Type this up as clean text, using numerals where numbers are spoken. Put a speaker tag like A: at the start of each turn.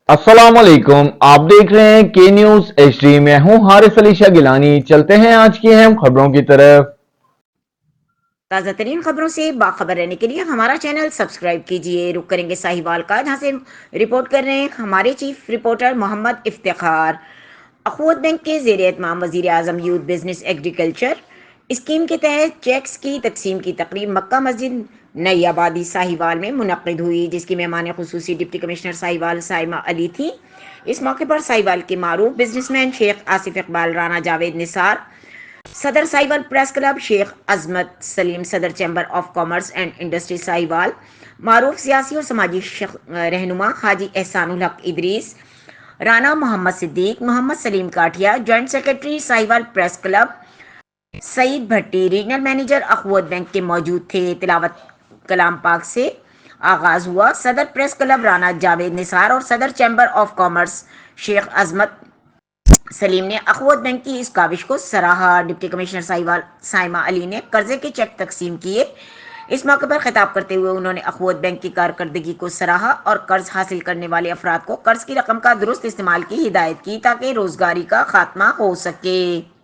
A: अस्सलामुअलैकुम, आप देख रहे हैं के न्यूज HD। मैं हूं हारिस अली शाह गिलानी। चलते हैं आज की अहम खबरों की तरफ।
B: ताज़ा तरीन खबरों से बाखबर रहने के लिए हमारा चैनल सब्सक्राइब कीजिए। रुक करेंगे साहिवाल का, जहां से रिपोर्ट कर रहे हैं हमारे chief reporter Mohammad Iftikhar. Akhuwat bank के ज़ेर एहतमाम वज़ीर आज़म यूथ बिजनेस एग्रीकल्चर स्कीम के तहत चेक्स की तकसीम की तकरीब मक्का मस्जिद नई आबादी साहिवाल में मुनक्किद हुई, जिसकी मेहमान खुसूसी डिप्टी कमिश्नर साहिवाल साइमा अली थी। इस मौके पर साहिवाल के मारूफ बिजनेसमैन शेख आसिफ इकबाल, राना जावेद निसार, सदर साहिवाल प्रेस क्लब शेख अजमत सलीम, सदर chamber of commerce and industry Sahiwal, मारूफ सियासी और समाजी रहनुमा Haji Ehsanul Haq Idrees, Rana Mohammad Siddique, Mohammad Saleem Kathia, joint secretary Sahiwal press club Saeed Bhatti, regional manager Akhuwat bank के मौजूद थे। तिलावत कलाम पाक से आगाज हुआ। सदर प्रेस क्लब राना जावेद निसार और सदर chamber of commerce Sheikh Azmat Salim ने अखवत बैंक की इस काविश को सराहा। डिप्टी कमिश्नर साहिवाल साइमा अली ने कर्जे के चेक तकसीम किए। इस मौके पर खिताब करते हुए उन्होंने अखवत बैंक की कारकर्दगी को सराहा और कर्ज हासिल करने वाले अफराद को कर्ज की रकम का दुरुस्त इस्तेमाल की हिदायत की, ताकि रोजगारी का खात्मा हो सके।